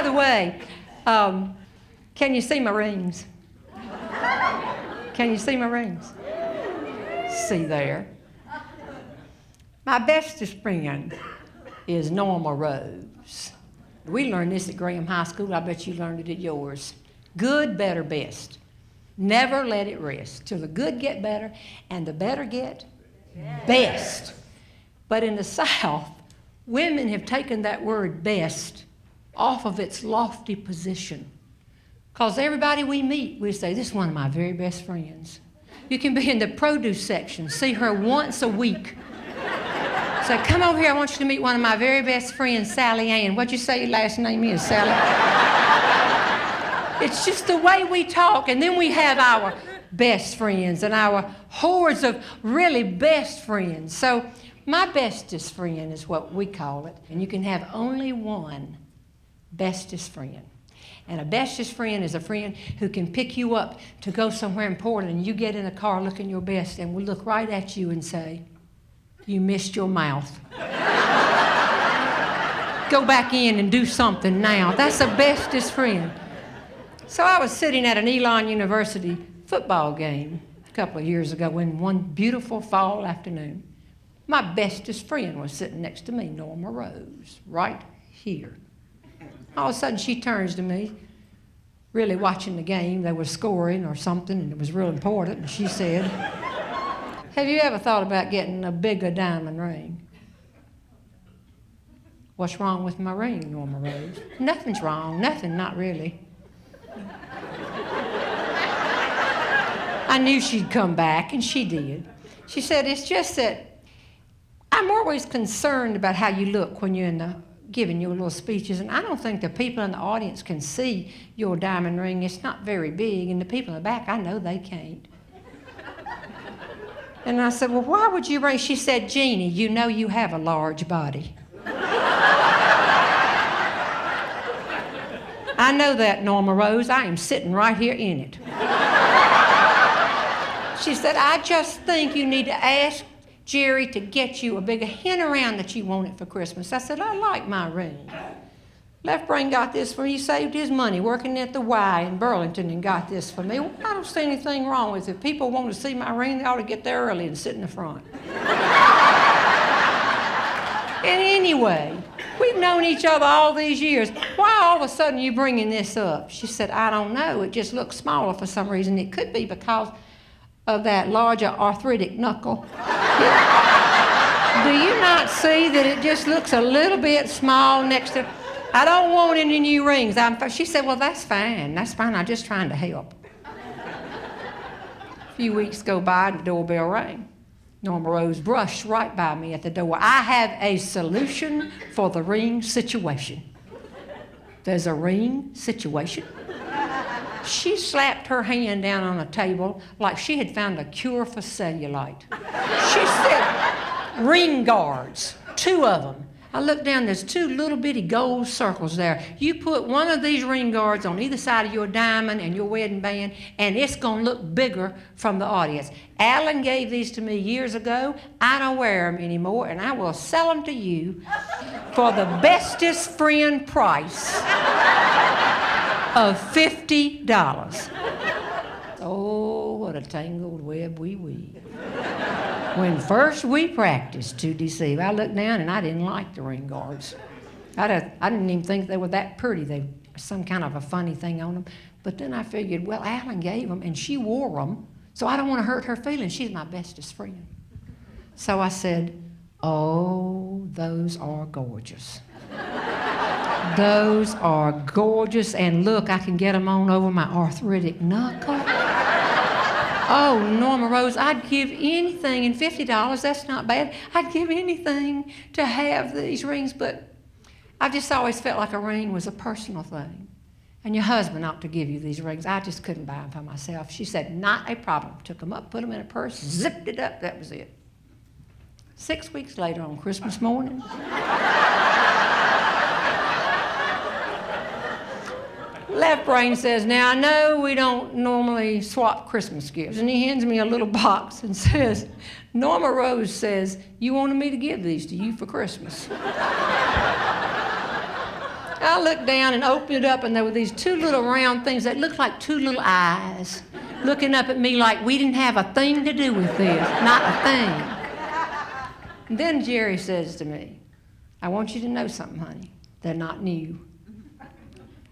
the way, can you see my rings? Can you see my rings? See there. My bestest friend is Norma Rose. We learned this at Graham High School. I bet you learned it at yours. Good, better, best. Never let it rest till the good get better and the better get best. But in the South, women have taken that word best off of its lofty position. Because everybody we meet, we say, this is one of my very best friends. You can be in the produce section, see her once a week. Say, come over here, I want you to meet one of my very best friends, Sally Ann. What'd you say your last name is, Sally? It's just the way we talk. And then we have our best friends and our hordes of really best friends. So my bestest friend is what we call it. And you can have only one bestest friend. And a bestest friend is a friend who can pick you up to go somewhere important, and you get in a car looking your best, and will look right at you and say, you missed your mouth. Go back in and do something now. That's a bestest friend. So I was sitting at an Elon University football game a couple of years ago in one beautiful fall afternoon. My bestest friend was sitting next to me, Norma Rose, right here. All of a sudden she turns to me, really watching the game. They were scoring or something, and it was real important. And she said, have you ever thought about getting a bigger diamond ring? What's wrong with my ring, Norma Rose? Nothing's wrong. Nothing, not really. I knew she'd come back, and she did. She said, it's just that I'm always concerned about how you look when you're giving your little speeches, and I don't think the people in the audience can see your diamond ring. It's not very big, and the people in the back, I know they can't. And I said, well, why would you ring? She said, Jeannie, you know you have a large body. I know that, Norma Rose. I am sitting right here in it. She said, I just think you need to ask Jerry to get you a bigger hint around that you want it for Christmas. I said, I like my ring. Left Brain got this for me. He saved his money working at the Y in Burlington and got this for me. Well, I don't see anything wrong with it. If people want to see my ring, they ought to get there early and sit in the front. And anyway, we've known each other all these years. Why all of a sudden you bringing this up? She said, I don't know. It just looks smaller for some reason. It could be because of that larger arthritic knuckle. Do you not see that it just looks a little bit small next to... I don't want any new rings. She said, well, that's fine. That's fine. I'm just trying to help. A few weeks go by and the doorbell rang. Norma Rose brushed right by me at the door. I have a solution for the ring situation. There's a ring situation? She slapped her hand down on a table like she had found a cure for cellulite. She said, ring guards, 2 of them. I looked down, there's 2 little bitty gold circles there. You put one of these ring guards on either side of your diamond and your wedding band, and it's going to look bigger from the audience. Alan gave these to me years ago. I don't wear them anymore, and I will sell them to you for the bestest friend price of $50. Oh, what a tangled web we weave. When first we practiced to deceive, I looked down and I didn't like the ring guards. I didn't even think they were that pretty. They were some kind of a funny thing on them. But then I figured, well, Alan gave them and she wore them, so I don't want to hurt her feelings. She's my bestest friend. So I said, oh, those are gorgeous. Those are gorgeous, and look, I can get them on over my arthritic knuckle. Oh, Norma Rose, I'd give anything, and $50, that's not bad. I'd give anything to have these rings, but I've just always felt like a ring was a personal thing. And your husband ought to give you these rings. I just couldn't buy them for myself. She said, not a problem. Took them up, put them in a purse, zipped it up, that was it. 6 weeks later on Christmas morning, Left Brain says, now I know we don't normally swap Christmas gifts. And he hands me a little box and says, Norma Rose says, you wanted me to give these to you for Christmas. I looked down and opened it up, and there were these two little round things that looked like two little eyes looking up at me like we didn't have a thing to do with this, not a thing. And then Jerry says to me, I want you to know something, honey. They're not new.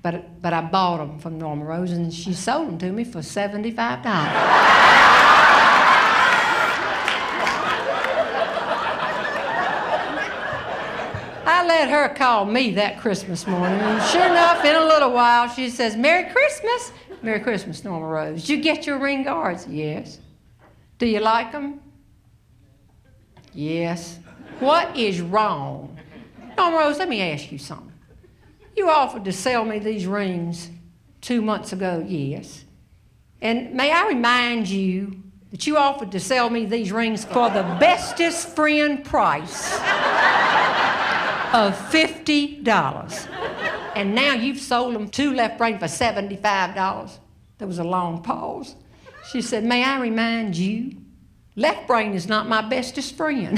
But I bought them from Norma Rose, and she sold them to me for $75. I let her call me that Christmas morning, and sure enough, in a little while, she says, Merry Christmas. Merry Christmas, Norma Rose. Did you get your ring guards? Yes. Do you like them? Yes. What is wrong? Norma Rose, let me ask you something. You offered to sell me these rings 2 months ago, yes. And may I remind you that you offered to sell me these rings for the bestest friend price of $50. And now you've sold them 2 left brain for $75. There was a long pause. She said, may I remind you, left brain is not my bestest friend.